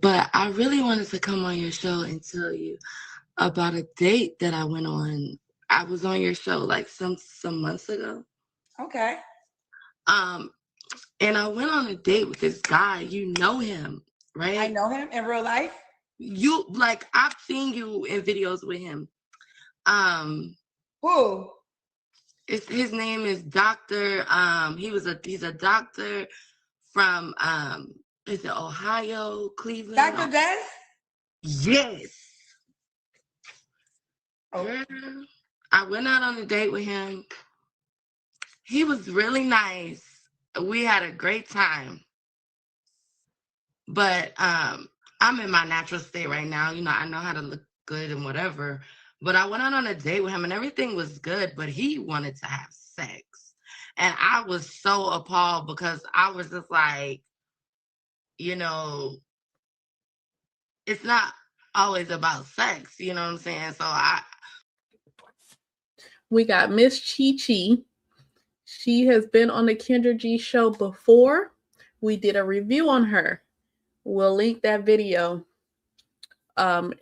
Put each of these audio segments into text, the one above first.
But I really wanted to come on your show and tell you about a date that I went on. I was on your show like some months ago. Okay. And I went on a date with this guy. You know him, right? I know him in real life. You like I've seen you in videos with him. Who? His name is Dr. He's a doctor from is it Ohio, Cleveland? Dr. Des? Yes. Oh. Girl, I went out on a date with him. He was really nice. We had a great time. But I'm in my natural state right now. You know, I know how to look good and whatever. But I went out on a date with him and everything was good, but he wanted to have sex. And I was so appalled because I was just like, you know, it's not always about sex, you know what I'm saying? So we got Miss Chi Chi. She has been on the Kendra G show before. We did a review on her. We'll link that video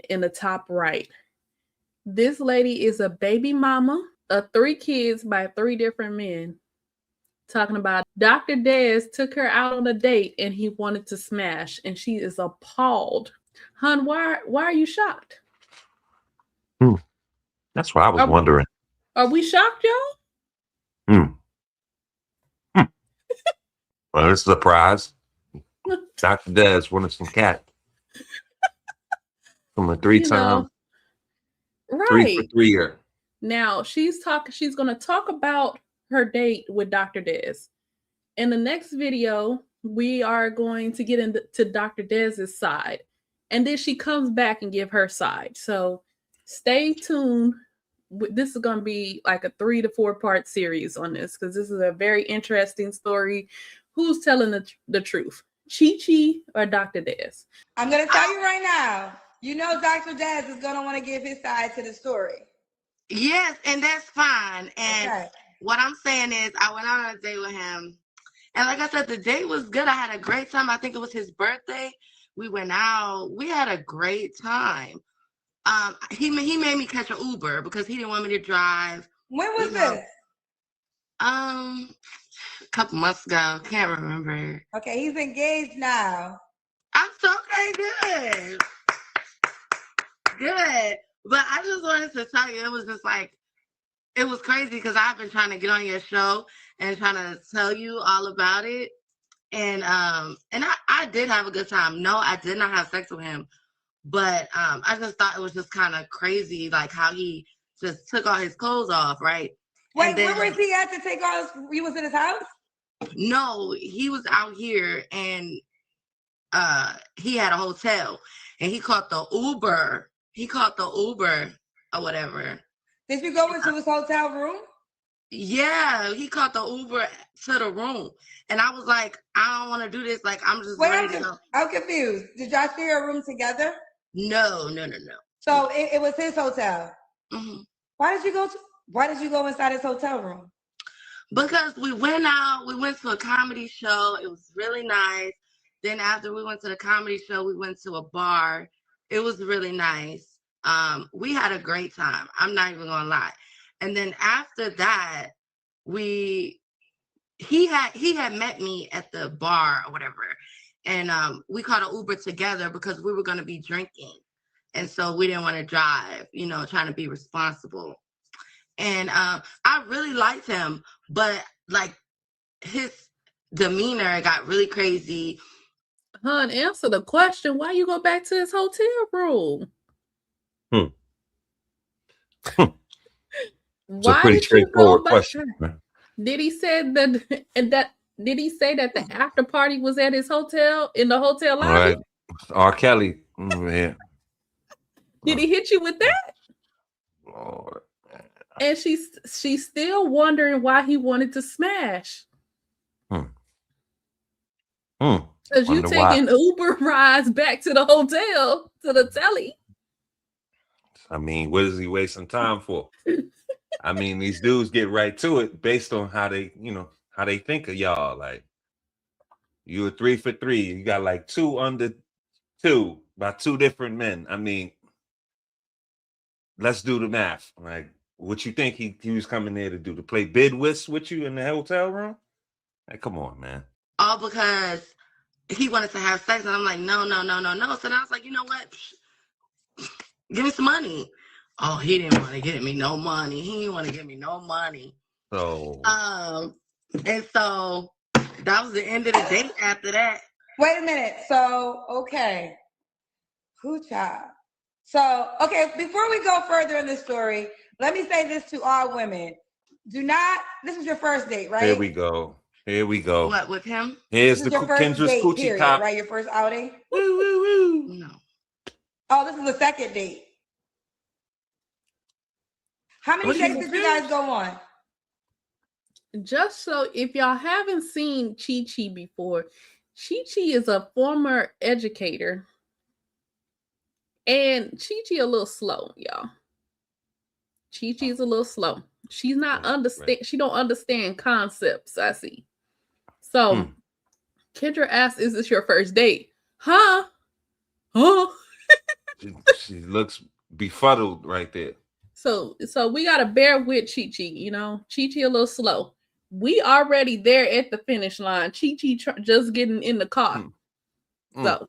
in the top right. This lady is a baby mama of 3 kids by 3 different men. Talking about Dr. Des took her out on a date and he wanted to smash, and she is appalled. Hun, why are you shocked? That's what I was wondering. Are we shocked, y'all? Well, it's a surprise. Dr. Des wanted some cat. From a 3-time. Right. 3 for 3-year. Now she's going to talk about her date with Dr. Des. In the next video, we are going to get into Dr. Des's side. And then she comes back and give her side. So stay tuned. This is going to be like a 3 to 4 part series on this, because this is a very interesting story. Who's telling the truth? Chi Chi or Dr. Des? I'm going to tell you right now. You know Dr. Des is going to want to give his side to the story. Yes, and that's fine. And what I'm saying is I went out on a date with him. And like I said, the date was good. I had a great time. I think it was his birthday. We went out. We had a great time. He made me catch an Uber because he didn't want me to drive. When was this? A couple months ago. Can't remember. Okay, he's engaged now. I'm so good. Good. But I just wanted to tell you, it was just like, it was crazy because I've been trying to get on your show and trying to tell you all about it. And I did have a good time. No, I did not have sex with him. But I just thought it was just kind of crazy, like how he just took all his clothes off, right? Wait, where was he at to take all his? He was in his house? No, he was out here, and he had a hotel, and he caught the Uber. He caught the Uber or whatever. Did you go into his hotel room? Yeah, he caught the Uber to the room. And I was like, I don't want to do this. Like, I'm just ready to go. I'm confused. Did y'all share a room together? No. So it was his hotel. Mm-hmm. Why did you go inside his hotel room? Because we went out. We went to a comedy show. It was really nice. Then after we went to the comedy show, we went to a bar. It was really nice. We had a great time. I'm not even gonna lie. And then after that, he had met me at the bar or whatever. And we caught an Uber together because we were gonna be drinking. And so we didn't want to drive, trying to be responsible. And I really liked him, but like his demeanor got really crazy. Hun, answer the question. Why you go back to his hotel room? It's a pretty straightforward question. Did he say that the after party was at his hotel in the hotel lobby? All right. R. Kelly. Yeah. Did he hit you with that? Lord. And she's still wondering why he wanted to smash. Because you taking Uber rides back to the hotel, to the telly. I mean, what is he wasting time for? I mean, these dudes get right to it based on how they, how they think of y'all. Like, you were 3 for 3. You got like 2 under two by two different men. I mean, let's do the math. Like, what you think he was coming there to do? To play bid whist with you in the hotel room? Like, come on, man. All because he wanted to have sex, and I'm like, no. So then I was like, you know what? Give me some money. Oh, he didn't want to give me no money. He didn't want to give me no money. So, and so that was the end of the date after that. Wait a minute. So, okay. Child. So, okay, before we go further in the story, let me say this to all women. This is your first date, right? Here we go. What, with him? Here's this the is your first Kendra's date, coochie period, cop. right? Your first outing? Woo, woo, woo. No. Oh, this is the second date. How many dates did you guys go on? Just so if y'all haven't seen Chi before, Chi is a former educator. And Chi a little slow, y'all. Chi is a little slow. She's not she don't understand concepts, I see. So Kendra asked, is this your first date? Huh? She looks befuddled right there. So we gotta bear with Chi, you know. Chi a little slow. We already there at the finish line. Chi just getting in the car. So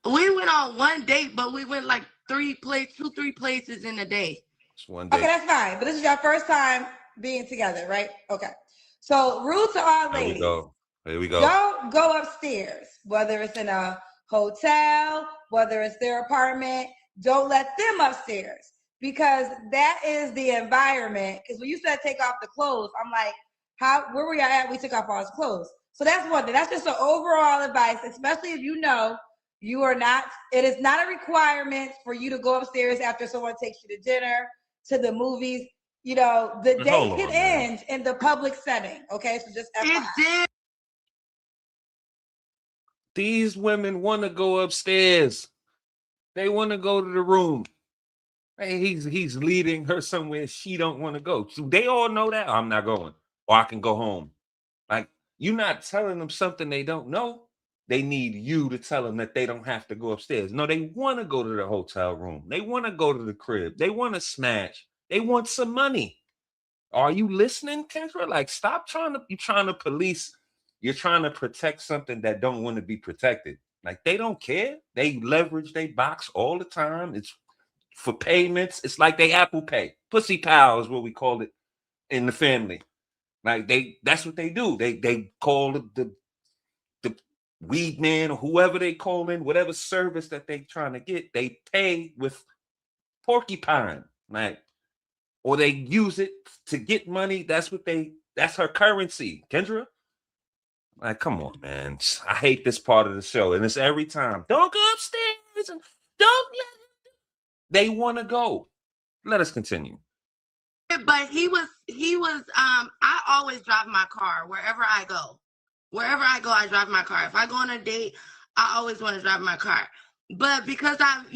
we went on one date, but we went like 3 places in a day. Just one day. Okay, that's fine. But this is your first time being together, right? Okay. So, rule to all ladies. Here we go. Don't go upstairs, whether it's in a hotel, whether it's their apartment. Don't let them upstairs, because that is the environment. Because when you said take off the clothes, I'm like, where were y'all at? We took off all his clothes. So that's one thing. That's just an overall advice, especially if you know you are not, it is not a requirement for you to go upstairs after someone takes you to dinner, to the movies. You know, the date can end in the public setting. Okay, so just FYI. It did. These women want to go upstairs. They want to go to the room. Hey, he's leading her somewhere she don't want to go. So they all know that. I'm not going. Or I can go home. Like, you're not telling them something they don't know. They need you to tell them that they don't have to go upstairs. No, they want to go to the hotel room. They want to go to the crib. They want to smash. They want some money. Are you listening, Kendra? Like, stop you're trying to police. You're trying to protect something that don't want to be protected. Like, they don't care. They leverage their box all the time. It's for payments. It's like they Apple Pay. Pussy pal is what we call it in the family. Like, that's what they do. They call the weed man or whoever they call in, whatever service that they trying to get, they pay with porcupine, like, or they use it to get money. That's her currency, Kendra. Like, come on, man. I hate this part of the show, and it's every time. Don't go upstairs and don't let. They want to go. Let us continue. But he was. I always drive my car wherever I go. Wherever I go, I drive my car. If I go on a date, I always want to drive my car. But because I've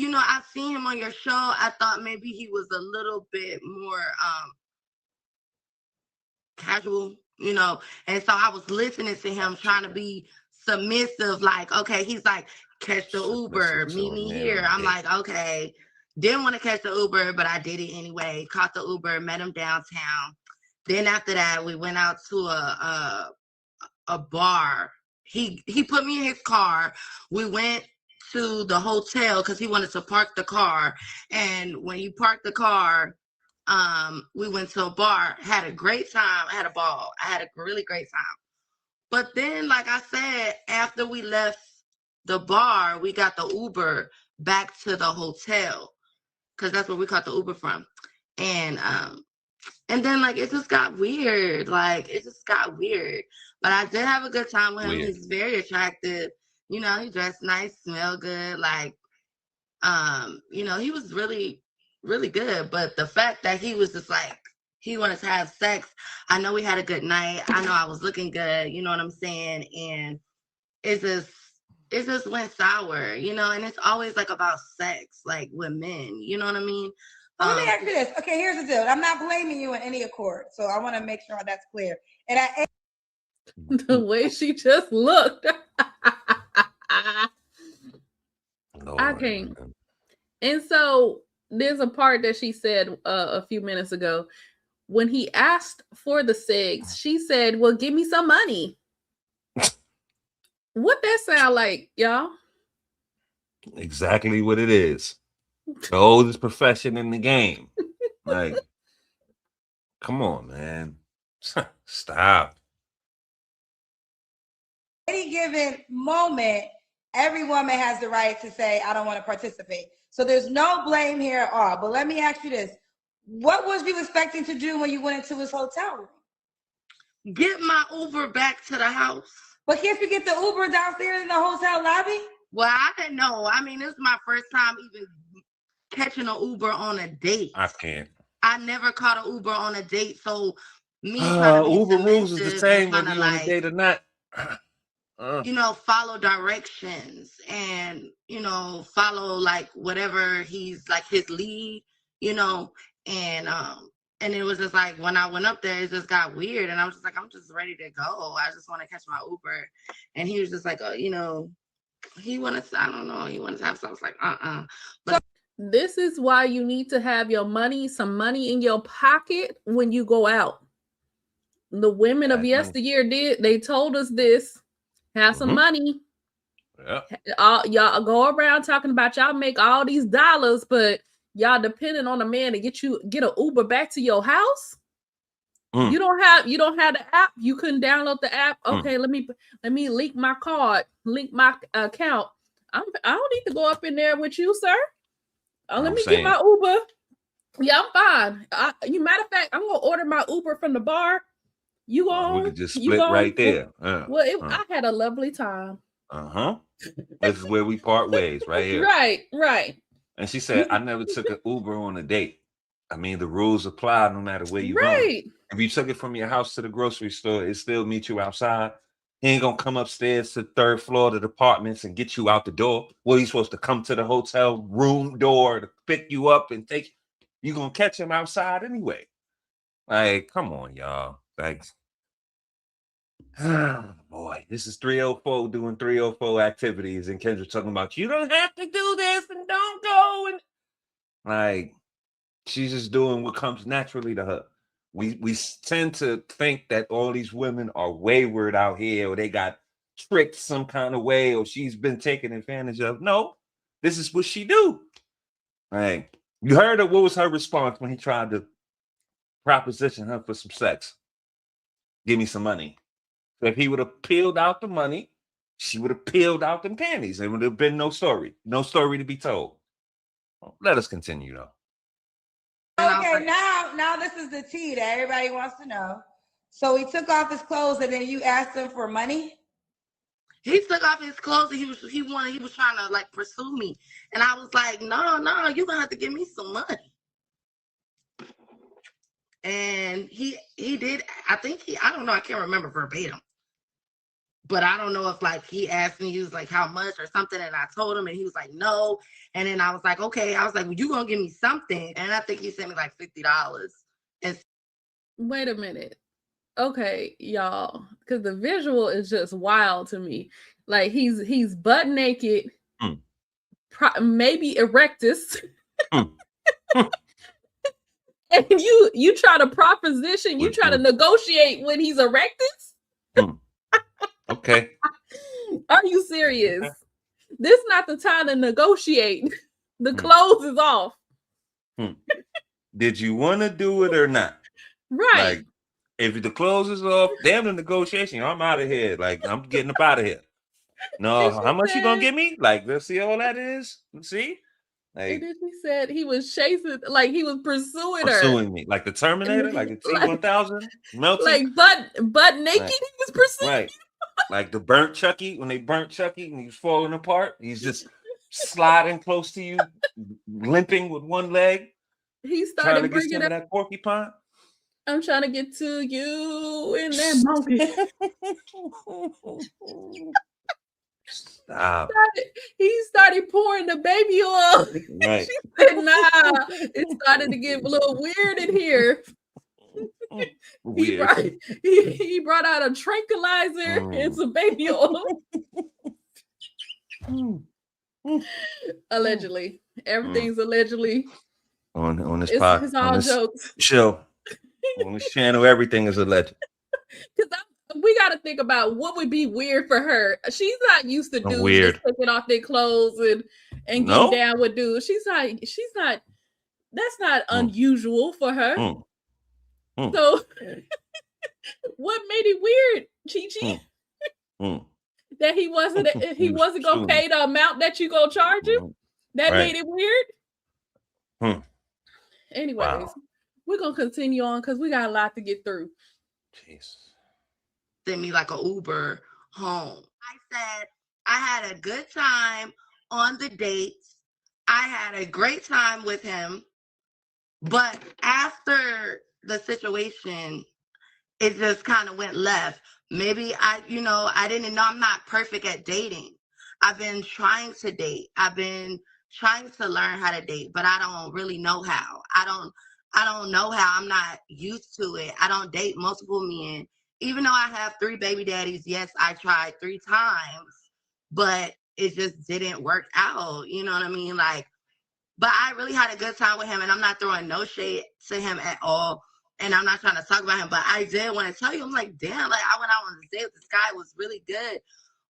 seen him on your show, I thought maybe he was a little bit more casual, you know. And so I was listening to him trying to be submissive, like, okay, he's like, catch the Uber, meet me here. I'm like, okay. Didn't want to catch the Uber, but I did it anyway. Caught the Uber, met him downtown. Then after that, we went out to a bar. He put me in his car. We went to the hotel because he wanted to park the car. And when he parked the car, we went to a bar. Had a great time. I had a ball. I had a really great time. But then, like I said, after we left the bar, we got the Uber back to the hotel because that's where we caught the Uber from. And then, like, it just got weird. But I did have a good time with him. Weird. He's very attractive. You know, he dressed nice, smelled good. Like, you know, he was really, really good. But the fact that he was just like, he wanted to have sex. I know we had a good night. I know I was looking good. You know what I'm saying? And it just went sour, you know? And it's always, like, about sex, like, with men. You know what I mean? Let me ask you this. Okay, here's the deal. I'm not blaming you in any accord, so I want to make sure that's clear. And the way she just looked. can't. And so there's a part that she said a few minutes ago. When he asked for the cigs, she said, well, give me some money. What that sound like, y'all? Exactly what it is. The oldest profession in the game. Like, come on, man. Stop. Any given moment, every woman has the right to say, I don't want to participate. So there's no blame here at all. But let me ask you this. What was you expecting to do when you went into his hotel room? Get my Uber back to the house. But can't you get the Uber downstairs in the hotel lobby? Well, I didn't know. I mean, this is my first time even catching an Uber on a date. I can't. I never caught an Uber on a date, so me trying to be Uber rules is the same whether you on a date or not. You know, follow directions and, you know, follow like whatever he's like his lead, you know, and it was just like when I went up there, it just got weird, and I was just like, I'm just ready to go. I just want to catch my Uber, and he was just like, you know, he wanted to, I don't know, he wanted to have something. I was like, But this is why you need to have your money, some money in your pocket when you go out. The women of yesteryear did. They told us this. Have some money. Yeah. Y'all go around talking about y'all make all these dollars, but y'all depending on a man to get an Uber back to your house. You don't have the app. You couldn't download the app. Okay, let me link my card, link my account. I don't need to go up in there with you, sir. Let me get my Uber. Yeah, I'm fine. Matter of fact, I'm gonna order my Uber from the bar. You on? We could just split right there. Well, I had a lovely time. This is where we part ways, right here. Right. And she said, I never took an Uber on a date. I mean, the rules apply no matter where you're going. If you took it from your house to the grocery store, it still meet you outside. He ain't gonna come upstairs to the third floor of the apartments and get you out the door. What are you supposed to come to the hotel room door to pick you up and take? You gonna catch him outside anyway. Like, come on, y'all. Thanks. Boy, this is 304 doing 304 activities, and Kendra talking about you don't have to do this and don't go, and like she's just doing what comes naturally to her. We tend to think that all these women are wayward out here, or they got tricked some kind of way, or she's been taken advantage of. No, this is what she do. Right? You heard her. What was her response when he tried to proposition her for some sex? Give me some money. So if he would have peeled out the money, she would have peeled out them panties. There would have been no story to be told. Well, let us continue, though. Okay, now this is the tea that everybody wants to know. So he took off his clothes, and then you asked him for money? He took off his clothes, and he was trying to like pursue me, and I was like, no, you're gonna have to give me some money. And he did. I don't know. I can't remember verbatim. But I don't know if like he asked me, he was like, how much or something. And I told him, and he was like, no. And then I was like, okay. I was like, well, you gonna give me something. And I think he sent me like $50. And wait a minute. Okay, y'all. Because the visual is just wild to me. Like he's butt naked, maybe erectus. And you try to proposition, you try to negotiate when he's erectus? Okay. Are you serious? This not the time to negotiate. The clothes is off. Did you want to do it or not? Right. Like, if the clothes is off, damn the negotiation. I'm out of here. Like, I'm getting up out of here. No, how much you gonna give me? Like, let's see all that is. Let's see. Like, and then he said he was chasing, like he was pursuing me, like the Terminator, like the T-1000, melting, like butt naked. Right. He was pursuing. Right. Like the burnt Chucky, when they burnt Chucky and he's falling apart, he's just sliding close to you, limping with one leg. He started trying to get some of that porcupine. I'm trying to get to you in that monkey. Stop. He started pouring the baby oil. Right. She said, nah. It started to get a little weird in here. Weird. He brought out a tranquilizer and some baby oil. Allegedly. Everything's allegedly. On this pod, It's on all this jokes. show, on this channel, everything is alleged. Because we got to think about what would be weird for her. She's not used to dudes Weird. just taking off their clothes and No? getting down with dudes. She's not. That's not unusual for her. So, what made it weird, Chi-Chi? That he wasn't gonna pay the amount that you gonna charge him. That made it weird. Anyways, we're gonna continue on because we got a lot to get through. Jeez. Send me like an Uber home. I said I had a good time on the dates. I had a great time with him. But after the situation, it just kind of went left. Maybe I didn't know I'm not perfect at dating. I've been trying to date. I've been trying to learn how to date, but I don't really know how. I don't know how. I'm not used to it. I don't date multiple men. Even though I have 3 baby daddies, yes, I tried 3 times, but it just didn't work out. You know what I mean? But I really had a good time with him, and I'm not throwing no shade to him at all. And I'm not trying to talk about him, but I did want to tell you, I'm like, damn, I went out on this date with this guy. It was really good.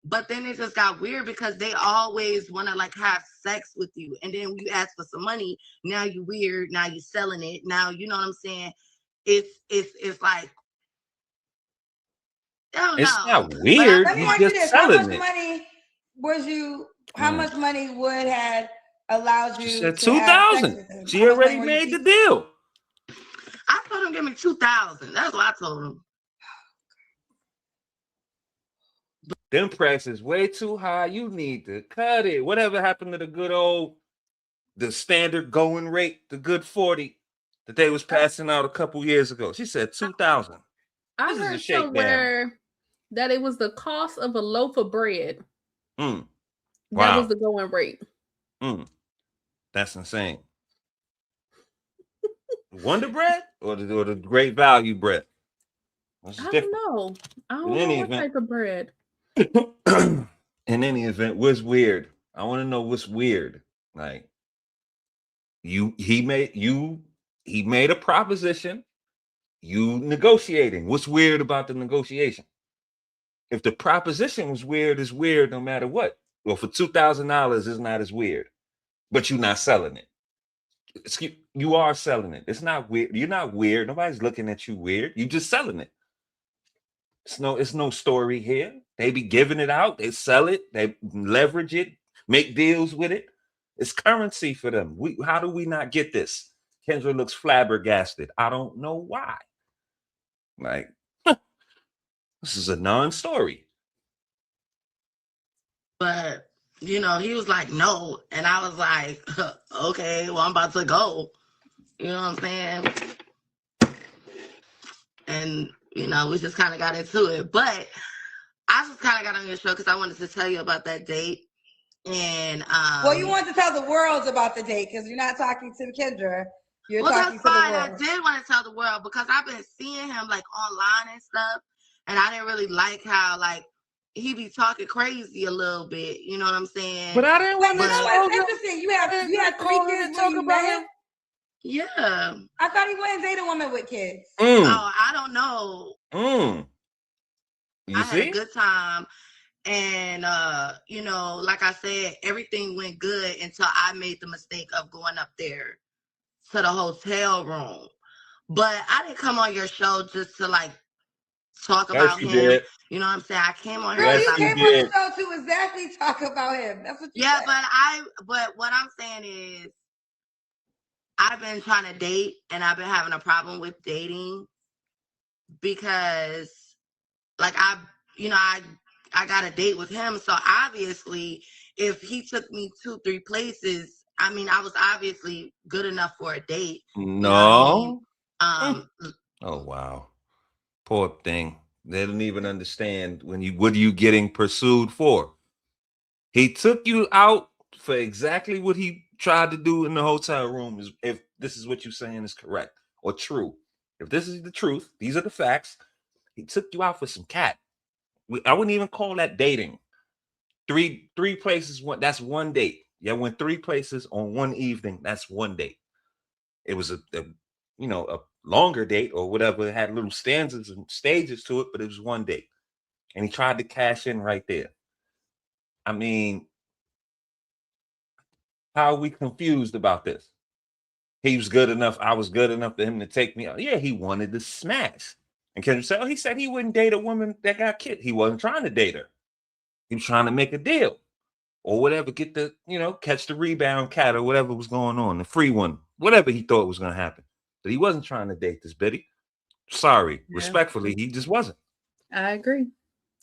But then it just got weird because they always want to have sex with you. And then you ask for some money. Now you weird. Now you selling it. Now, you know what I'm saying? It's like, I don't know. It's not weird. Let me ask you this. How much money would have allowed you? She said 2,000. She already made the deal. I told him give me 2,000. That's what I told him. Them prices way too high. You need to cut it. Whatever happened to the standard going rate, the good 40 that they was passing out a couple years ago? She said 2,000. I heard somewhere that it was the cost of a loaf of bread. Wow. That was the going rate. That's insane. Wonder bread or the great value bread? I don't know. I don't know what type of bread. In any event, what's weird? I want to know what's weird. Like he made a proposition. You negotiating. What's weird about the negotiation? If the proposition was weird, it's weird no matter what. Well, for $2,000, it's not as weird, but you're not selling it. You are selling it. It's not weird. You're not weird. Nobody's looking at you weird. You're just selling it. It's no story here. They be giving it out. They sell it. They leverage it, make deals with it. It's currency for them. How do we not get this? Kendra looks flabbergasted. I don't know why. This is a non-story. But, he was like, no. And I was like, okay, well, I'm about to go. You know what I'm saying? And, we just kind of got into it. But I just kind of got on your show because I wanted to tell you about that date. And you want to tell the world about the date because you're not talking to Kendra. You're talking to the world. I did want to tell the world because I've been seeing him online and stuff. And I didn't really like how he be talking crazy a little bit. You know what I'm saying? But I didn't want to. It's interesting. You have 3 kids when you met him? Yeah. I thought he wouldn't date a woman with kids. Oh, I don't know. You I see? had a good time. And, like I said, everything went good until I made the mistake of going up there to the hotel room. But I didn't come on your show just to talk about him. Did. You know what I'm saying? I came on here. Girl, you came on the show to exactly talk about him. That's what you said. But what I'm saying is I've been trying to date and I've been having a problem with dating because I got a date with him. So obviously if he took me 2-3 places, I was obviously good enough for a date. No. You know what I mean? Oh wow. Poor thing. They don't even understand what are you getting pursued for? He took you out for exactly what he tried to do in the hotel room. If this is what you're saying is correct or true. If this is the truth, these are the facts. He took you out for some cat. I wouldn't even call that dating. Three places. That's one date. Yeah, went 3 places on one evening. That's one date. It was a a longer date or whatever. It had little stanzas and stages to it, but it was one date. And he tried to cash in right there. I mean, how are we confused about this? He was good enough. I was good enough for him to take me out. Yeah, he wanted to smash. And Kendra said, oh, he said he wouldn't date a woman that got killed. He wasn't trying to date her. He was trying to make a deal or whatever, get the, catch the rebound cat or whatever was going on, the free one, whatever he thought was going to happen. But he wasn't trying to date this Biddy. Sorry, Yeah. respectfully, he just wasn't. I agree.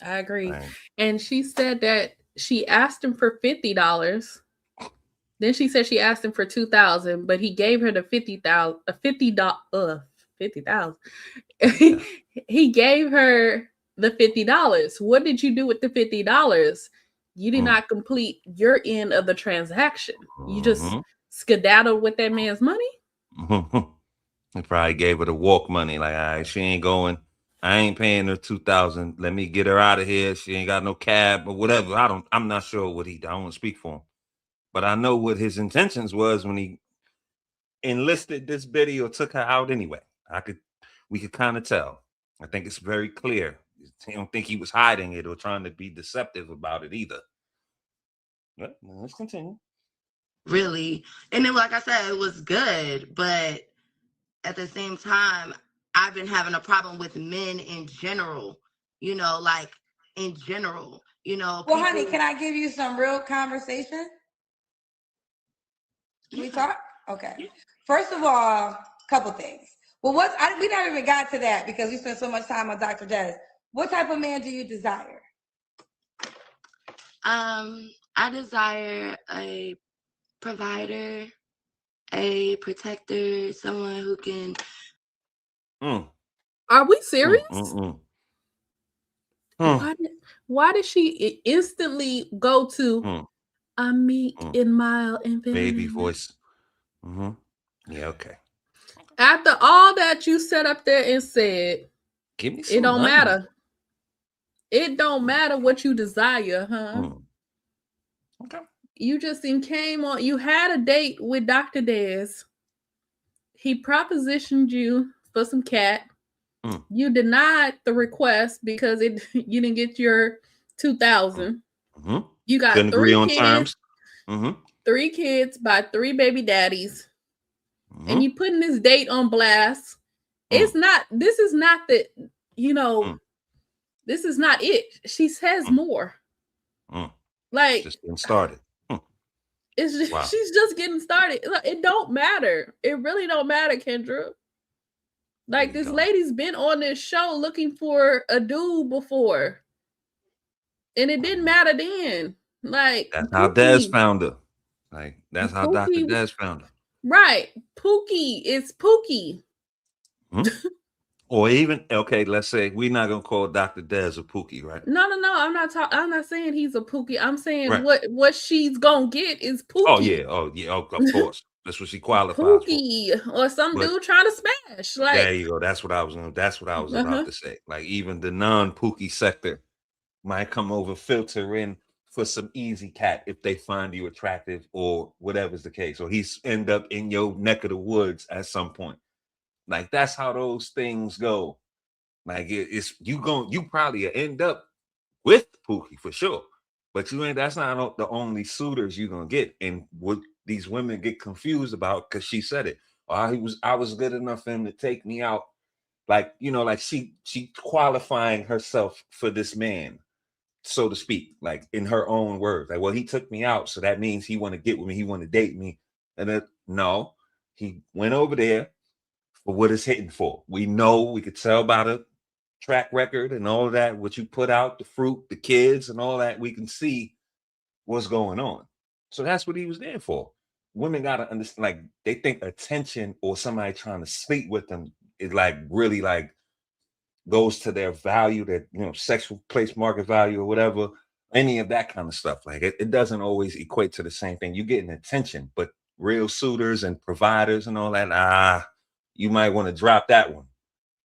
Right. And she said that she asked him for $50. Then she said she asked him for $2,000, but he gave her the $50,000. $50,000. He gave her the $50. What did you do with the $50? You did not complete your end of the transaction. You just skedaddled with that man's money. He probably gave her the walk money. Like, all right, she ain't going. I ain't paying her $2,000. Let me get her out of here. She ain't got no cab or whatever. I'm not sure what I don't want to speak for him. But I know what his intentions was when he enlisted this Biddy or took her out anyway. We could kind of tell. I think it's very clear. I don't think he was hiding it or trying to be deceptive about it either. But let's continue. Really. And then, like I said, it was good. But at the same time, I've been having a problem with men in general, like in general, Well, honey, can I give you some real conversation? Can we talk? Okay. Yeah. First of all, a couple things. Well, we never even got to that because we spent so much time on Dr. Des. What type of man do you desire? I desire a provider, a protector, someone who can. Are we serious? Why did she instantly go to a meek and mild and baby voice? Yeah, okay. After all that you set up there and said, give me some it don't money. matter. It don't matter what you desire, huh? Okay. You just came on. You had a date with Dr. Des. He propositioned you for some cat. You denied the request because you didn't get your $2,000. You got couldn't agree on terms. 3 kids by 3 baby daddies. And you putting this date on blast. It's not. This is not the. This is not it. She says more. Like just getting started. It's just she's just getting started. It don't matter. It really don't matter, Kendra. Like this lady's been on this show looking for a dude before, and it didn't matter then. Like that's how Des found her. Like that's how Dr. Des found her. Right, Pookie is Pookie. Or even let's say we're not gonna call Dr. Des a Pookie, right? No. I'm not saying he's a Pookie. I'm saying what she's gonna get is Pookie. Oh yeah. Of course, that's what she qualifies Pookie for. Or some dude trying to smash. Like there you go. That's what I was about to say. Like even the non-Pookie sector might come over, filter in for some easy cat if they find you attractive or whatever's the case, or he's end up in your neck of the woods at some point. Like that's how those things go. Like it's you probably end up with Pookie for sure, but that's not the only suitors you're gonna get. And what these women get confused about, because she said it. I was good enough for him to take me out. Like like she qualifying herself for this man, so to speak, like in her own words. Like, well, he took me out, so that means he want to get with me, he want to date me. And then no, he went over there for what it's hitting for. We could tell by the track record and all of that, what you put out, the fruit, the kids and all that, we can see what's going on. So that's what he was there for. Women gotta understand, like they think attention or somebody trying to sleep with them is like really like goes to their value, that sexual place market value or whatever, any of that kind of stuff. Like it doesn't always equate to the same thing. You're getting attention, but real suitors and providers and all that, you might want to drop that one.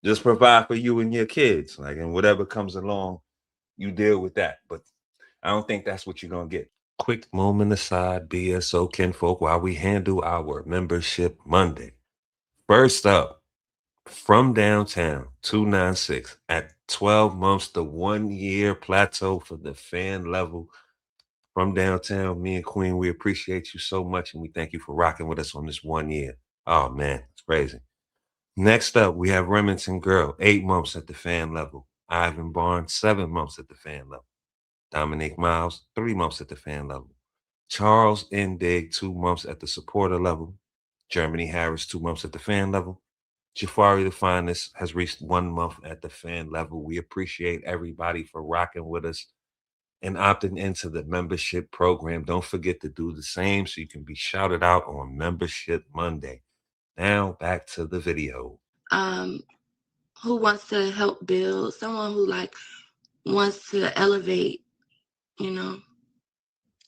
Just provide for you and your kids, like, and whatever comes along, you deal with that. But I don't think that's what you're gonna get. quick moment aside, BSO kinfolk, while we handle our membership Monday. First up, from downtown, 296 at 12 months, the 1 year plateau for the fan level. From downtown, me and Queen, we appreciate you so much, and we thank you for rocking with us on this 1 year. Oh man, it's crazy. Next up, we have Remington Girl, 8 months at the fan level. Ivan Barnes, 7 months at the fan level. Dominique Miles, 3 months at the fan level. Charles Indig, 2 months at the supporter level. Germany Harris, 2 months at the fan level. Jafari the Finest has reached 1 month at the fan level. We appreciate everybody for rocking with us and opting into the membership program. Don't forget to do the same so you can be shouted out on Membership Monday. Now back to the video. Who wants to help build, someone who like wants to elevate, you know.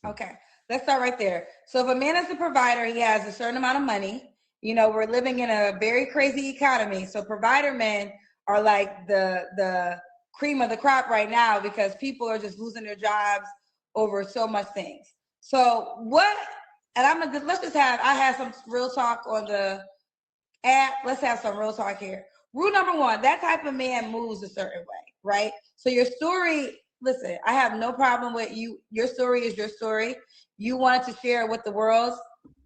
Okay, let's start right there. So if a man is a provider, he has a certain amount of money. You know, we're living in a very crazy economy. So provider men are like the cream of the crop right now because people are just losing their jobs over so much things. So what, and I have some real talk on the app. Let's have some real talk here. Rule number one, that type of man moves a certain way, right? So your story, listen, I have no problem with you. Your story is your story. You wanted to share it with the world.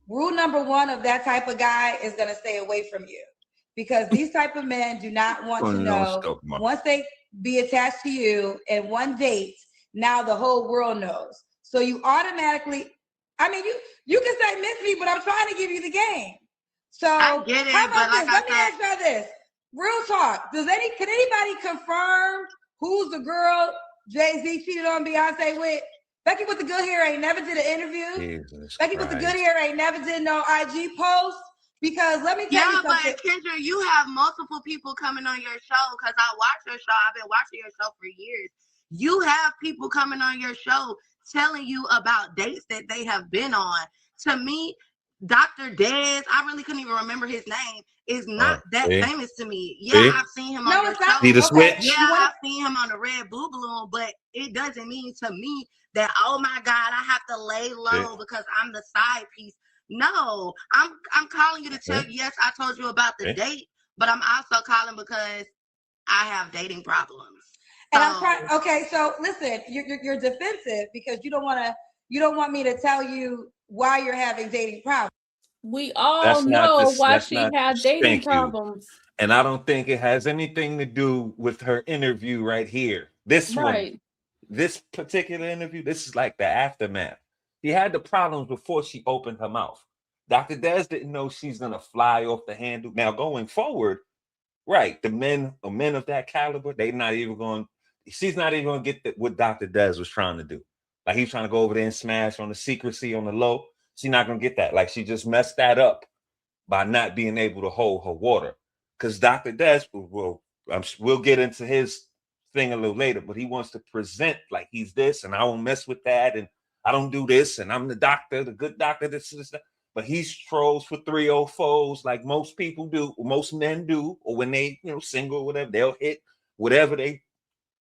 Rule number one of that type of guy is going to stay away from you because these type of men do not want to know once they be attached to you in one date, now the whole world knows. So you automatically, I mean, you can say miss me, but I'm trying to give you the game. So I get it, how about but this? Let me ask y'all this. Real talk. Can anybody confirm who's the girl Jay-Z cheated on Beyonce with? Becky with the good hair ain't never did an interview. Becky with the good hair ain't never did no IG post. Because let me tell you something. But Kendra, you have multiple people coming on your show because I watch your show. I've been watching your show for years. You have people coming on your show telling you about dates that they have been on. To me, Dr. Dez, I really couldn't even remember his name, is not that famous to me. Yeah, I've seen him on your show. See the switch? Yeah, I've seen him on the Red Blue Balloon, but it doesn't mean to me that, oh my God, I have to lay low because I'm the side piece. No, I'm calling you to tell you, yes, I told you about the date, but I'm also calling because I have dating problems. And I'm trying. Okay, so listen, you're defensive because you don't want me to tell you why you're having dating problems. We all know why she had dating problems. And I don't think it has anything to do with her interview right here. This one, this particular interview, this is like the aftermath. She had the problems before she opened her mouth. Dr. Dez didn't know she's gonna fly off the handle. Now going forward, right? The men of that caliber, she's not even gonna get what Dr. Dez was trying to do. Like he's trying to go over there and smash on the secrecy on the low. She's not gonna get that. Like she just messed that up by not being able to hold her water. Because Dr. Dez we'll get into his thing a little later, but he wants to present like he's this, and I won't mess with that, and I don't do this, and I'm the doctor, the good doctor, this. But he's trolls for 304s like most people do, most men do, or when they, single, whatever, they'll hit whatever they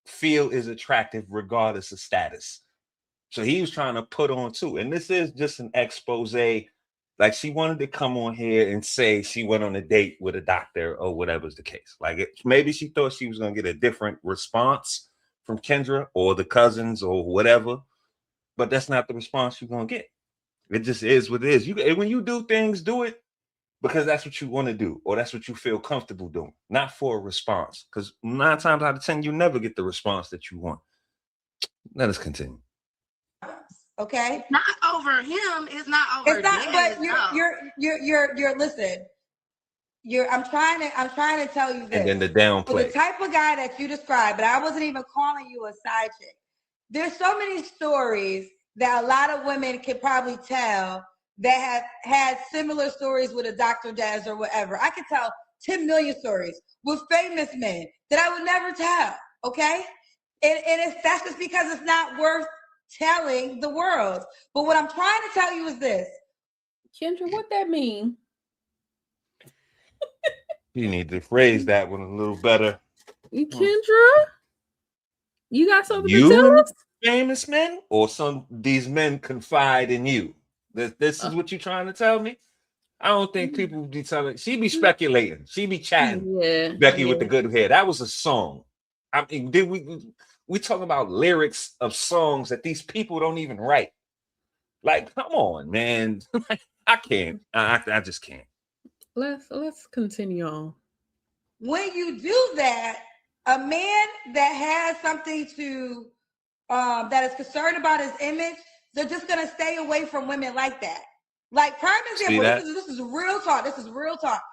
feel is attractive, regardless of status. So he was trying to put on too. And this is just an expose. Like she wanted to come on here and say she went on a date with a doctor or whatever's the case. Like maybe she thought she was going to get a different response from Kendra or the cousins or whatever. But that's not the response you're going to get. It just is what it is. When you do things, do it because that's what you want to do or that's what you feel comfortable doing, not for a response. Because 9 times out of 10, you never get the response that you want. Let us continue. Okay, it's not over him. It's not over. It's not. But you're listen. I'm trying to tell you this. And then the downplay. For the type of guy that you described, but I wasn't even calling you a side chick. There's so many stories that a lot of women can probably tell that have had similar stories with a Dr. Dez or whatever. I could tell 10 million stories with famous men that I would never tell. Okay, and that's just because it's not worth telling the world. But what I'm trying to tell you is this. Kendra, what that mean? You need to phrase that one a little better. Kendra, you got something to tell us? famous men, or these men confide in you? This is what you're trying to tell me? I don't think people be telling. She be speculating. She be chatting. Yeah, Becky with the good hair. That was a song. I mean, did we talk about lyrics of songs that these people don't even write? Like, come on, man. I can't. I just can't. Let's continue on. When you do that, a man that has something to that is concerned about his image, they're just gonna stay away from women like that. Like prime example, this is real talk. This is real talk.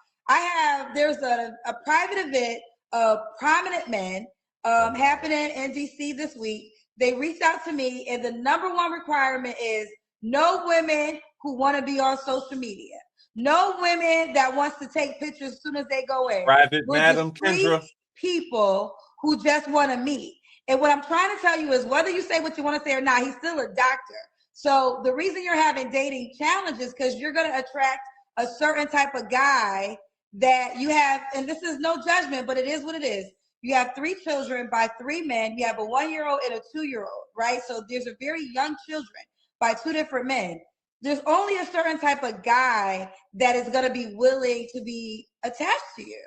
There's a private event of prominent men happening in DC this week. They reached out to me, and the number one requirement is no women who want to be on social media. No women that wants to take pictures as soon as they go in. Private, We're Madam Kendra. People who just want to meet. And what I'm trying to tell you is whether you say what you want to say or not, he's still a doctor. So the reason you're having dating challenges because you're going to attract a certain type of guy that you have, and this is no judgment, but it is what it is. You have 3 children by 3 men. You have a 1-year-old and a 2-year-old, right? So there's a very young children by 2 different men. There's only a certain type of guy that is going to be willing to be attached to you.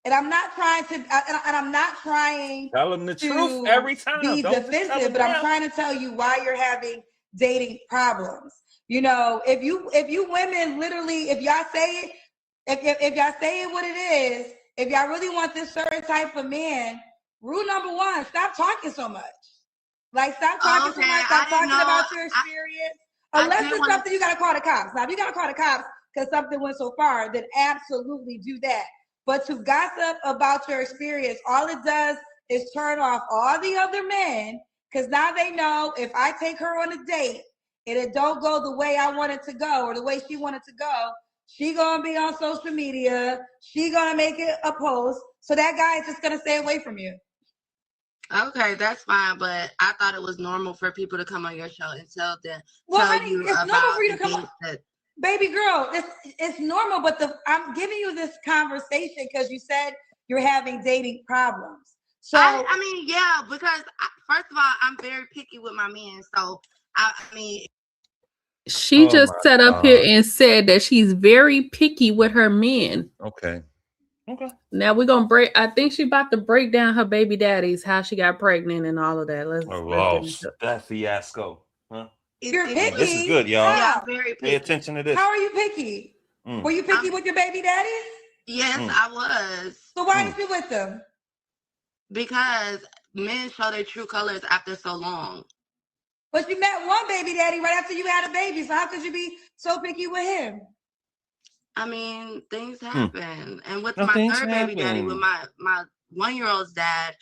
And I'm not trying to, I'm not trying tell them the truth every time. Be defensive, but I'm trying to tell you why you're having dating problems. You know, if you women literally, if y'all say it, if y'all say it what it is, if y'all really want this certain type of man, rule number 1, stop talking so much. Like stop talking so much. Stop talking about your experience. Unless it's something you gotta call the cops. Now, if you gotta call the cops because something went so far, then absolutely do that. But to gossip about your experience, all it does is turn off all the other men because now they know if I take her on a date and it don't go the way I want it to go or the way she wanted to go, she gonna be on social media. She gonna make it a post. So that guy is just gonna stay away from you. Okay, that's fine, but I thought it was normal for people to come on your show and tell honey, you it's about normal for you to come the on. that. Baby girl, it's normal, but I'm giving you this conversation because you said you're having dating problems. So I mean, yeah, because first of all, I'm very picky with my men. So I mean, she just sat up here and said that she's very picky with her men. Okay. Now we're gonna break. I think she's about to break down her baby daddies, how she got pregnant, and all of that. Let's that fiasco, huh? You're picky. This is good, y'all. Yeah, very picky. Pay attention to this. How are you picky? Were you picky with your baby daddies? Yes, I was. So why did you with them? Because men show their true colors after so long. But you met one baby daddy right after you had a baby, so how could you be so picky with him? I mean, things happen. And with my third baby daddy, with my 1-year-old's dad,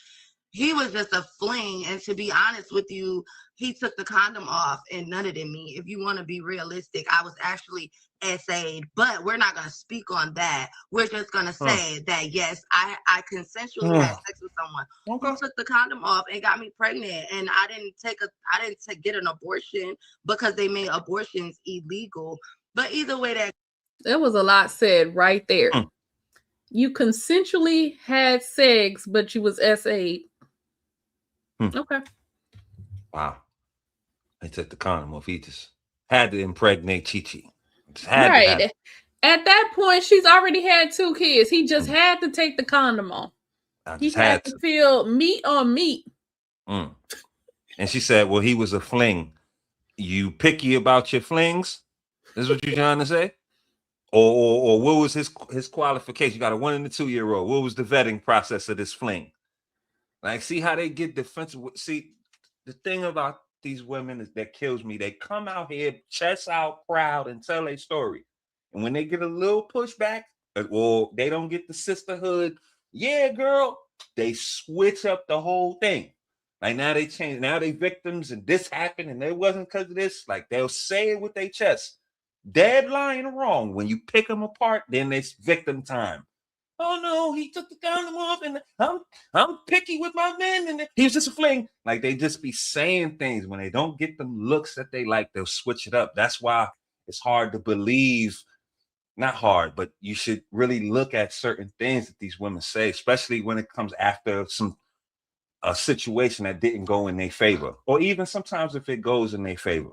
he was just a fling. And to be honest with you, he took the condom off and nutted in me. If you want to be realistic, I was actually SA'd, but we're not going to speak on that. We're just going to say that, yes, I consensually had sex with someone who took the condom off and got me pregnant. And I didn't get an abortion because they made abortions illegal. But either way, there was a lot said right there. You consensually had sex, but you was SA'd. Okay. Wow. They took the condom off. He just had to impregnate Chi-Chi. Right. At that point, she's already had 2 kids. He just had to take the condom off. He had to feel meat on meat. And she said, well, he was a fling. You picky about your flings? Is what you're trying to say? Or what was his qualification? You got a 1 and a 2-year-old. What was the vetting process of this fling? Like, see how they get defensive. See, the thing about these women that kills me. They come out here, chest out, proud, and tell their story. And when they get a little pushback, or they don't get the sisterhood, yeah, girl, they switch up the whole thing. Like now they change. Now they victims, and this happened, and it wasn't because of this. Like they'll say it with their chest. Dead lying wrong. When you pick them apart, then it's victim time. Oh no, he took the condom off, and I'm picky with my men, and he was just a fling. Like they just be saying things when they don't get them looks that they like, they'll switch it up. That's why it's hard to believe. Not hard, but you should really look at certain things that these women say, especially when it comes after some a situation that didn't go in their favor, or even sometimes if it goes in their favor,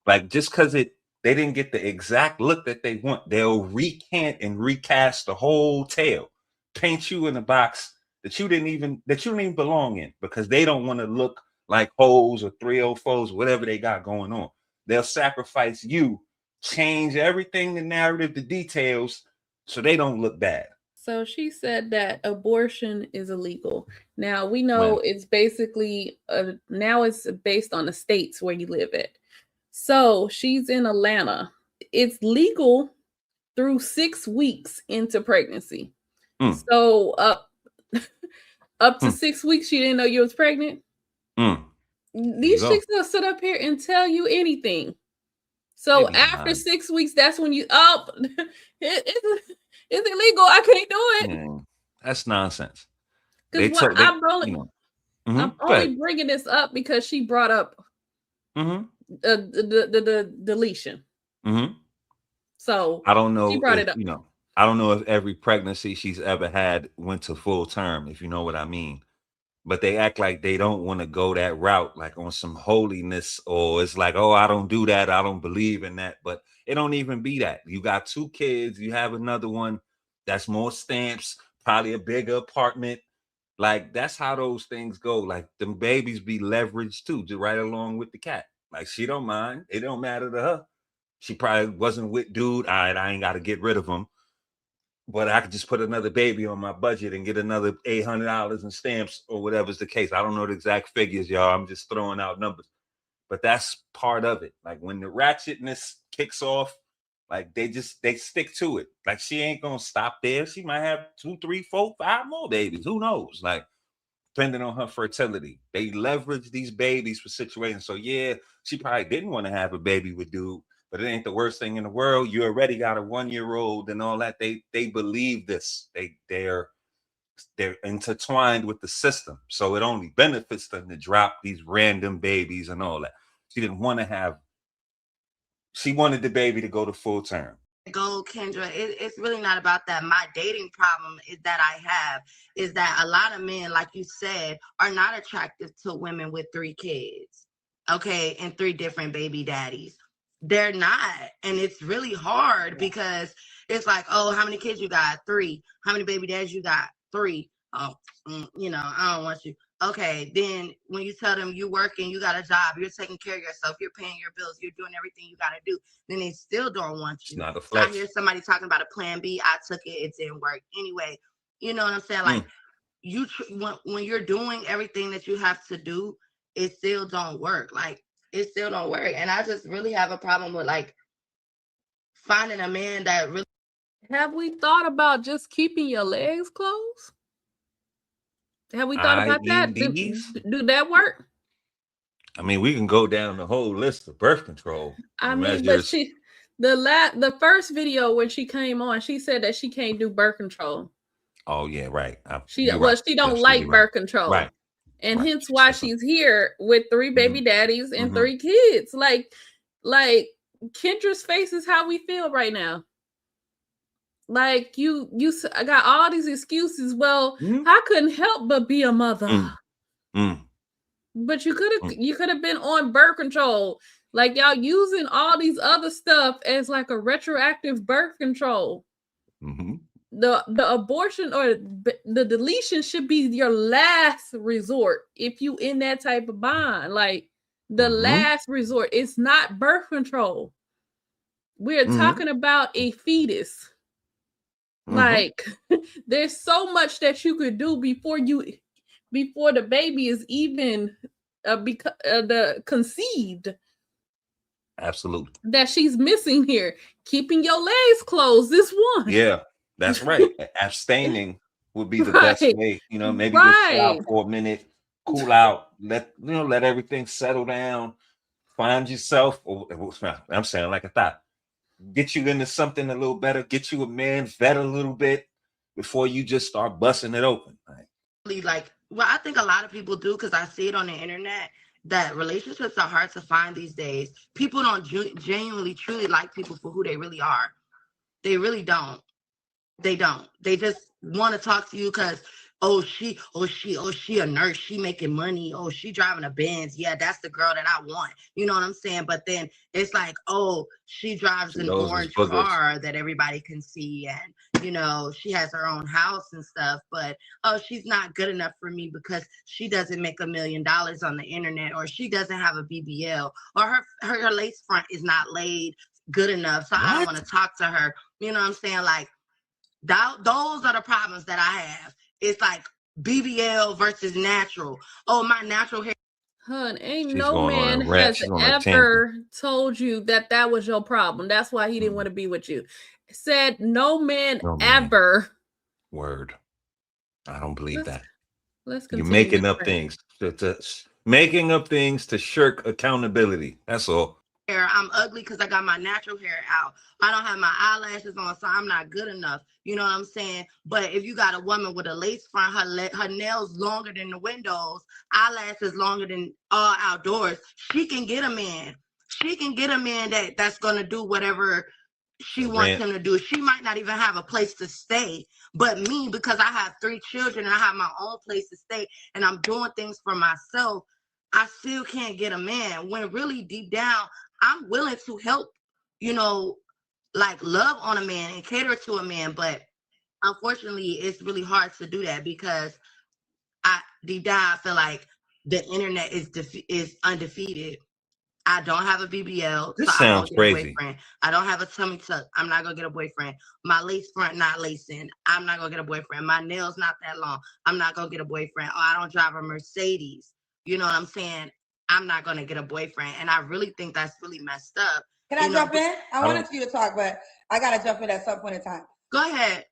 like just because they didn't get the exact look that they want, they'll recant and recast the whole tale, paint you in a box that you didn't even belong in, because they don't want to look like hoes or 304s, whatever they got going on. They'll sacrifice you, change everything, the narrative, the details, so they don't look bad. So she said that abortion is illegal. Now we know When? it's basically now it's based on the states where you live at. So she's in Atlanta. It's legal through 6 weeks into pregnancy. Mm. So up to Mm. 6 weeks, she didn't know you was pregnant. Mm. These chicks will sit up here and tell you anything. So after 6 weeks, that's when you it's illegal. I can't do it. That's nonsense. Because I'm only bringing this up because she brought up the deletion. So I don't know. She brought it up. I don't know if every pregnancy she's ever had went to full term, if you know what I mean. But they act like they don't want to go that route, like on some holiness, or it's like, oh, I don't do that, I don't believe in that. But it don't even be that. You got 2 kids, you have another one, that's more stamps, probably a bigger apartment. Like, that's how those things go. Like, them babies be leveraged too, just right along with the cat. Like, she don't mind. It don't matter to her. She probably wasn't with dude. All right, I ain't got to get rid of him, but I could just put another baby on my budget and get another $800 in stamps or whatever's the case. I don't know the exact figures, y'all. I'm just throwing out numbers, but that's part of it. Like, when the ratchetness kicks off, like they stick to it. Like, she ain't gonna stop there. She might have 2, 3, 4, 5 more babies. Who knows? Like, depending on her fertility, they leverage these babies for situations. So yeah, she probably didn't want to have a baby with dude, but it ain't the worst thing in the world. You already got a 1-year-old and all that. They believe this. They're intertwined with the system. So it only benefits them to drop these random babies and all that. She didn't want to have. She wanted the baby to go to full term. Go, Kendra. It's really not about that. My dating problem is that a lot of men, like you said, are not attractive to women with 3 kids, okay, and 3 different baby daddies. They're not, and it's really hard because it's like, oh, how many kids you got? 3. How many baby daddies you got? 3. Oh, I don't want you. Okay, then when you tell them you working, you got a job, you're taking care of yourself, you're paying your bills, you're doing everything you got to do, then they still don't want you. It's not a flex. I hear somebody talking about a plan B. I took it. It didn't work. Anyway, you know what I'm saying? Like, when you're doing everything that you have to do, it still don't work. Like, it still don't work. And I just really have a problem with, like, finding a man that really. Have we thought about just keeping your legs closed? Have we thought about that? Do that work? I mean, we can go down the whole list of birth control. I mean, but the first video when she came on, she said that she can't do birth control. Oh yeah, right. She don't like birth control, right? And hence why she's here with 3 baby daddies and 3 kids. Like Kendra's face is how we feel right now. Like, you got all these excuses. Well, I couldn't help but be a mother. But you could have been on birth control. Like, y'all using all these other stuff as like a retroactive birth control. The abortion or the deletion should be your last resort if you in that type of bond. Like, the last resort. It's not birth control. We're talking about a fetus. Like, there's so much that you could do before the baby is even conceived. Absolutely. That she's missing here. Keeping your legs closed. This one. Yeah, that's right. Abstaining would be the best way. Maybe just chill out for a minute, cool out, let everything settle down, find yourself. I'm saying like a thought. Get you into something a little better, get you a man, vet a little bit before you just start busting it open. Like, well, I think a lot of people do, because I see it on the internet, that relationships are hard to find these days. People don't genuinely, truly like people for who they really are. They really don't. They don't. They just want to talk to you because she a nurse, she making money, oh, she driving a Benz, yeah, that's the girl that I want. You know what I'm saying? But then it's like, oh, she drives See, an those is orange boogers. car that everybody can see, and she has her own house and stuff, but oh, she's not good enough for me because she doesn't make $1 million on the internet, or she doesn't have a BBL, or her lace front is not laid good enough, so I don't want to talk to her. You know what I'm saying? Like, those are the problems that I have. It's like BBL versus natural. Oh, my natural hair. Hun, ain't She's no going on a man rant. has She's on a tangent. ever told you that was your problem. That's why he didn't want to be with you. Said no man ever. Word. I don't believe that. Let's You're continue. making up things. Making up things to shirk accountability. That's all. I'm ugly because I got my natural hair out. I don't have my eyelashes on, so I'm not good enough. You know what I'm saying? But if you got a woman with a lace front, her nails longer than the windows, eyelashes longer than all outdoors, she can get a man. She can get a man that's gonna do whatever she wants him to do. She might not even have a place to stay, but me, because I have 3 children and I have my own place to stay and I'm doing things for myself, I still can't get a man, when really deep down I'm willing to help, like love on a man and cater to a man. But unfortunately, it's really hard to do that because deep down I feel like the internet is undefeated. I don't have a BBL, This so I sounds won't get crazy. a boyfriend. I don't have a tummy tuck. I'm not gonna get a boyfriend. My lace front not lacing. I'm not gonna get a boyfriend. My nails not that long. I'm not gonna get a boyfriend. Oh, I don't drive a Mercedes. You know what I'm saying? I'm not gonna get a boyfriend. And I really think that's really messed up. Can I jump in? I wanted you to talk, but I gotta jump in at some point in time. Go ahead.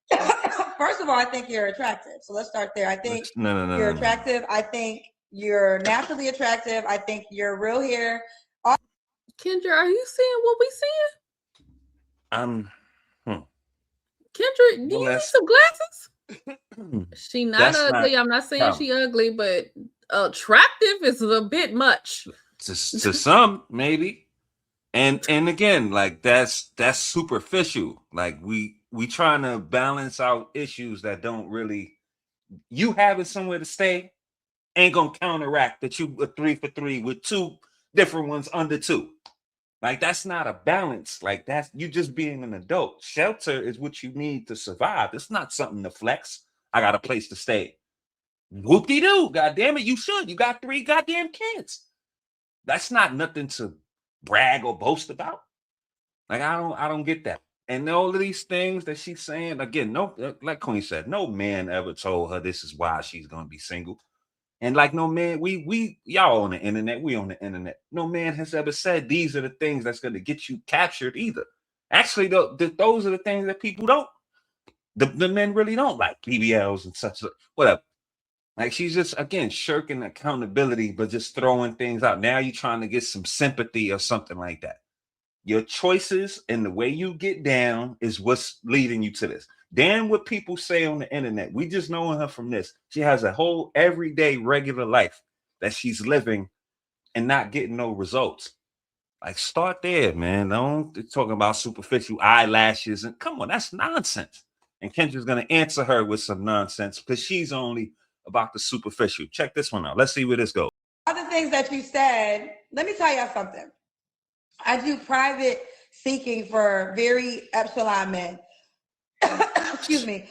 First of all, I think you're attractive. So let's start there. I think you're attractive. I think you're naturally attractive. I think you're real hair. Kendra, are you seeing what we seeing? Kendra, do you need some glasses? She not ugly. I'm not saying she ugly, but attractive is a bit much. To some, maybe. And again, like that's superficial. Like we trying to balance out issues that don't really, you having somewhere to stay ain't gonna counteract that you a 3 for 3 with 2 different ones under 2. Like that's not a balance. Like that's you just being an adult. Shelter is what you need to survive. It's not something to flex. I got a place to stay. Whoop-de-doo. God damn it, you should. You got 3 goddamn kids. That's not nothing to brag or boast about. Like I don't get that. And all of these things that she's saying, again, no, like Queen said, no man ever told her this is why she's gonna be single. And like no man, we y'all on the internet, we on the internet. No man has ever said these are the things that's gonna get you captured either. Actually, those are the things that people don't. The men really don't like BBLs and such. Whatever. Like she's just again shirking accountability, but just throwing things out. Now you're trying to get some sympathy or something like that. Your choices and the way you get down is what's leading you to this. Damn what people say on the internet. We just knowing her from this. She has a whole everyday regular life that she's living and not getting no results. Like start there, man. Don't talking about superficial eyelashes and come on, that's nonsense. And Kendra's gonna answer her with some nonsense because she's only about the superficial. Check this one out. Let's see where this goes. Other things that you said, let me tell y'all something. I do private seeking for very epsilon men. Excuse me.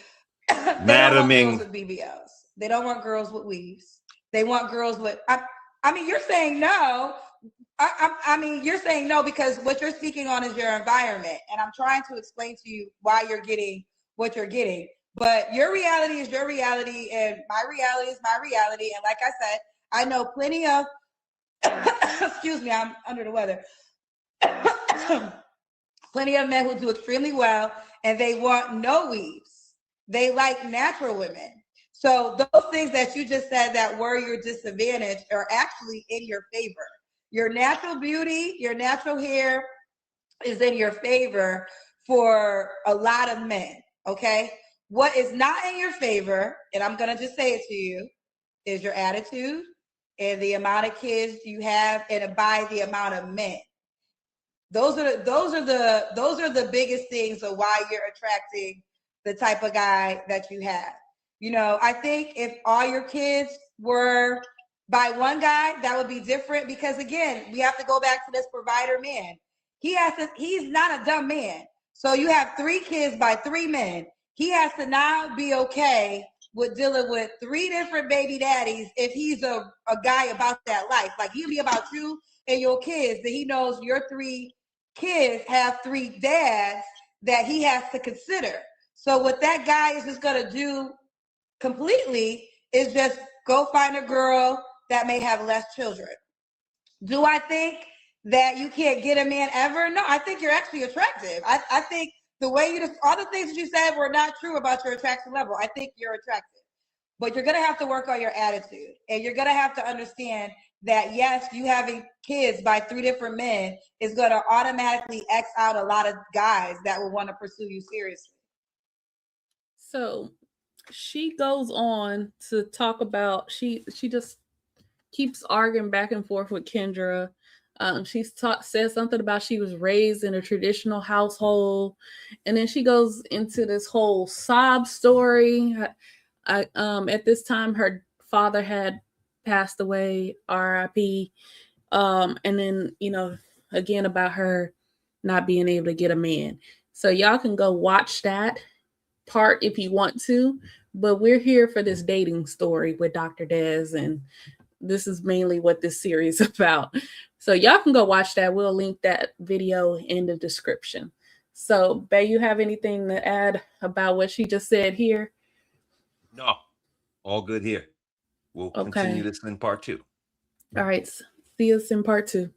They don't want girls with BBLs. They don't want girls with weaves. They want girls with. I mean, you're saying no. I mean, you're saying no because what you're speaking on is your environment, and I'm trying to explain to you why you're getting what you're getting. But your reality is your reality, and my reality is my reality. And like I said, I know plenty of. Excuse me, I'm under the weather. Plenty of men who do extremely well, and they want no weaves. They like natural women. So those things that you just said that were your disadvantage are actually in your favor. Your natural beauty, your natural hair is in your favor for a lot of men, okay? What is not in your favor, and I'm gonna just say it to you, is your attitude and the amount of kids you have and by the amount of men. Those are the biggest things of why you're attracting the type of guy that you have. You know, I think if all your kids were by one guy, that would be different, because again, we have to go back to this provider man. He's not a dumb man. So you have 3 kids by 3 men. He has to now be okay with dealing with 3 different baby daddies if he's a guy about that life. Like, he'll be about you and your kids, that he knows your 3 kids have 3 dads that he has to consider. So what that guy is just going to do completely is just go find a girl that may have less children. Do I think that you can't get a man ever? No, I think you're actually attractive. I think the way you just, all the things that you said were not true about your attraction level. I think you're attractive, but you're going to have to work on your attitude, and you're going to have to understand that, yes, you having kids by 3 different men is going to automatically X out a lot of guys that will want to pursue you seriously. So she goes on to talk about, she just keeps arguing back and forth with Kendra. Says something about she was raised in a traditional household, and then she goes into this whole sob story. At this time, her father had passed away, R.I.P. And then, you know, again about her not being able to get a man. So y'all can go watch that part if you want to, but we're here for this dating story with Dr. Dez, and this is mainly what this series is about. So y'all can go watch that. We'll link that video in the description. So, Bay, you have anything to add about what she just said here? No, all good here. We'll continue this in part 2. All right. See us in part 2.